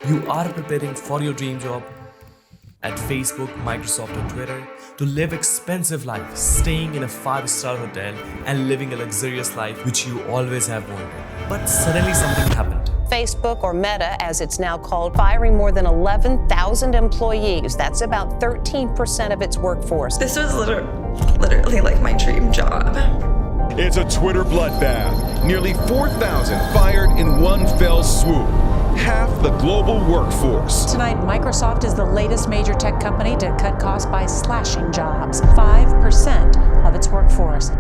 you are preparing for your dream job at Facebook, Microsoft or Twitter, to live expensive life, staying in a 5-star hotel and living a luxurious life which you always have wanted. But suddenly something happened. Facebook, or Meta as it's now called, firing more than 11,000 employees. That's about 13% of its workforce. This was literally like my dream job. It's a Twitter bloodbath. Nearly 4,000 fired in one fell swoop. Half the global workforce. Tonight, Microsoft is the latest major tech company to cut costs by slashing jobs, 5% of its workforce.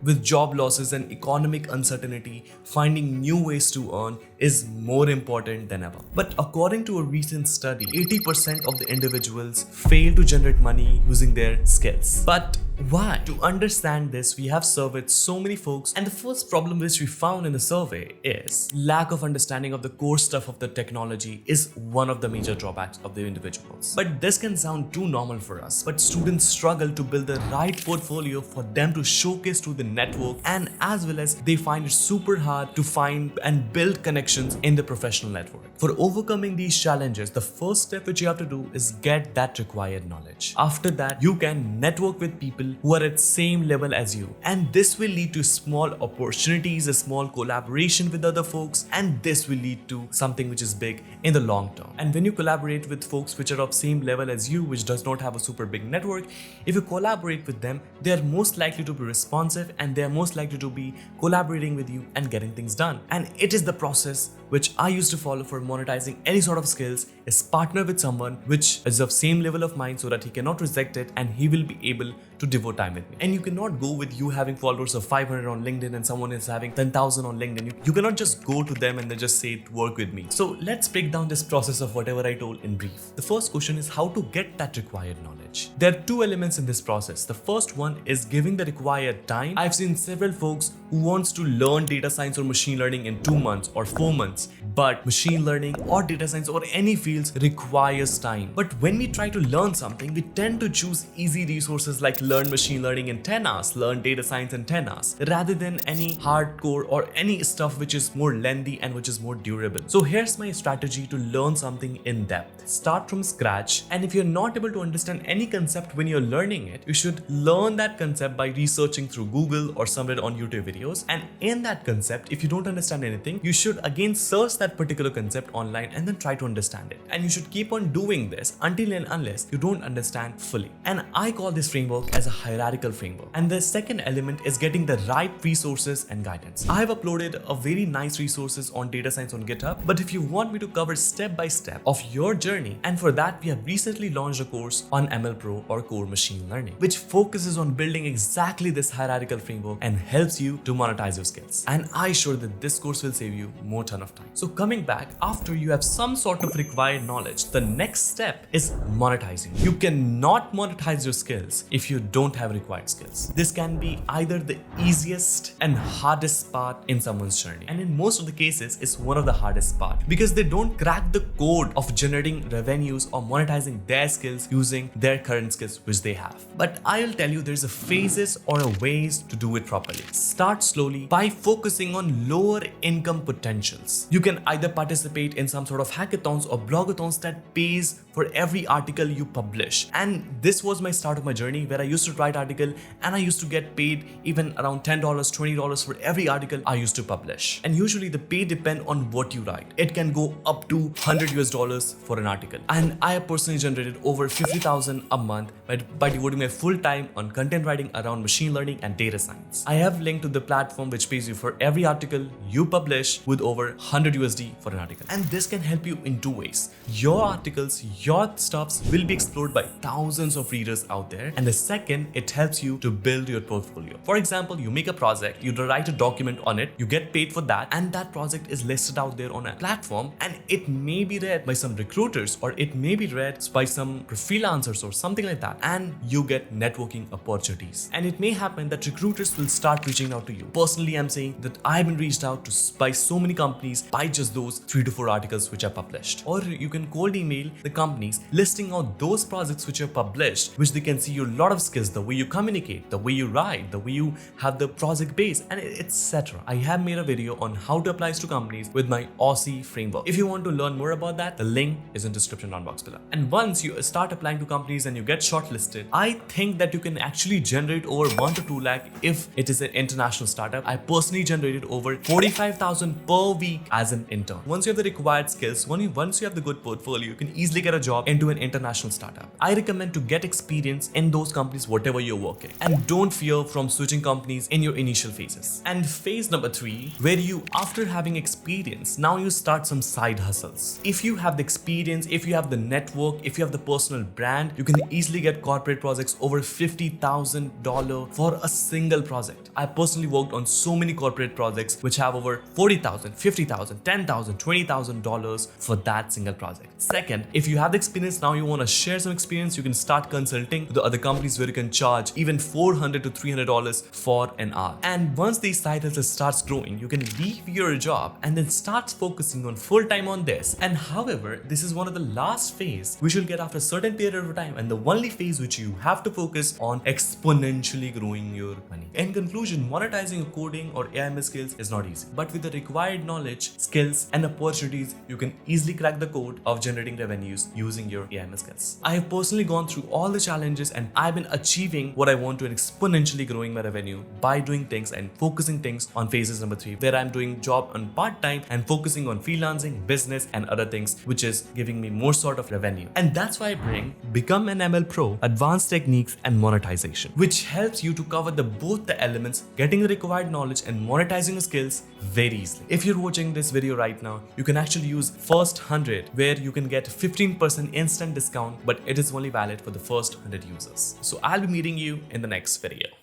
With job losses and economic uncertainty, finding new ways to earn is more important than ever. But according to a recent study, 80% of the individuals fail to generate money using their skills. But why? To understand this, we have surveyed so many folks, and the first problem which we found in the survey is lack of understanding of the core stuff of the technology is one of the major drawbacks of the individuals. But this can sound too normal for us, but students struggle to build the right portfolio for them to showcase to the network, and as well as they find it super hard to find and build connections in the professional network. For overcoming these challenges, the first step which you have to do is get that required knowledge. After that, you can network with people who are at same level as you, and this will lead to small opportunities, a small collaboration with other folks, and this will lead to something which is big in the long term. And when you collaborate with folks which are of same level as you, which does not have a super big network, if you collaborate with them, they are most likely to be responsive and they are most likely to be collaborating with you and getting things done. And it is the process which I used to follow for monetizing any sort of skills, is partner with someone which is of same level of mine so that he cannot reject it and he will be able to devote time with me. And you cannot go with you having followers of 500 on LinkedIn and someone is having 10,000 on LinkedIn. You cannot just go to them and then just say work with me. So let's break down this process of whatever I told in brief. The first question is how to get that required knowledge. There are two elements in this process. The first one is giving the required time. I've seen several folks who wants to learn data science or machine learning in 2 months or 4 months, but machine learning or data science or any fields requires time. But when we try to learn something, we tend to choose easy resources like learn machine learning in 10 hours, learn data science in 10 hours, rather than any hardcore or any stuff which is more lengthy and which is more durable. So here's my strategy to learn something in depth. Start from scratch, and if you're not able to understand any concept when you're learning it, you should learn that concept by researching through Google or somewhere on YouTube videos. And in that concept, if you don't understand anything, you should again search that particular concept online and then try to understand it. And you should keep on doing this until and unless you don't understand fully. And I call this framework as a hierarchical framework. And the second element is getting the right resources and guidance. I have uploaded a very nice resources on data science on GitHub, but if you want me to cover step by step of your journey, and for that we have recently launched a course on ML Pro or core machine learning, which focuses on building exactly this hierarchical framework and helps you to monetize your skills. And I assure that this course will save you more ton of time. So coming back, after you have some sort of required knowledge, the next step is monetizing. You cannot monetize your skills if you don't have required skills. This can be either the easiest and hardest part in someone's journey, and in most of the cases it's one of the hardest part because they don't crack the code of generating revenues or monetizing their skills using their current skills which they have. But I'll tell you, there's a phases or a ways to do it properly. Start slowly by focusing on lower income potentials. You can either participate in some sort of hackathons or blogathons that pays for every article you publish. And this was my start of my journey, where I used to write article and I used to get paid even around $10, $20 for every article I used to publish. And usually the pay depend on what you write. It can go up to $100 for an article. And I have personally generated over 50,000 a month by devoting my full time on content writing around machine learning and data science. I have linked to the platform which pays you for every article you publish with over $100 for an article. And this can help you in two ways. Your articles, your stuffs will be explored by thousands of readers out there. And the second, it helps you to build your portfolio. For example, you make a project, you write a document on it, you get paid for that, and that project is listed out there on a platform, and it may be read by some recruiters or it may be read by some freelancers or something like that, and you get networking opportunities. And it may happen that recruiters will start reaching out to you. Personally, I'm saying that I've been reached out to by so many companies by just those 3 to 4 articles which are published. Or you can cold email the companies listing out those projects which are published, which they can see a lot of skills, the way you communicate, the way you write, the way you have the project base, and etc. I have made a video on how to apply to companies with my Aussie framework. If you want to learn more about that, the link is in the description box below. And once you start applying to companies and you get shortlisted, I think that you can actually generate over 1 to 2 lakh if it is an international startup. I personally generated over 45,000 per week as an intern. Once you have the required skills, once you have the good portfolio, you can easily get a job into an international startup. I recommend to get experience in those companies whatever you're working, and don't fear from switching companies in your initial phases. And phase number 3, where you, after having experience, now you start some side hustles. If you have the experience, if you have the network, if you have the personal brand, you can easily get corporate projects over $50,000 for a single project. I personally worked on so many corporate projects which have over $40,000, $50,000, $10,000, $20,000 for that single project. Second, if you have the experience, now you want to share some experience, you can start consulting to the other companies where you can charge even $400 to $300 for an hour. And once these side hustles starts growing, you can leave your job and then start focusing on full time on this. And however, this is one of the last phase which you'll get after a certain period of time, and the only phase which you have to focus on exponentially growing your money. In conclusion, monetizing your coding or AI skills is not easy, but with the required knowledge, skills, and opportunities, you can easily crack the code of generating revenues using your AI skills. I have personally gone through all the challenges, and I've been achieving what I want to and exponentially growing my revenue by doing things and focusing things on phases number 3, where I'm doing job on part-time and focusing on freelancing, business, and other things, which is giving me more sort of revenue. And that's why I bring Become an ML Pro, Advanced Techniques and Monetization, which helps you to cover both the elements, getting the required knowledge and monetizing your skills very easily. If you're watching this video right now, you can actually use first 100, where you can get 15% instant discount, but it is only valid for the first 100 users. So I'll be meeting you in the next video.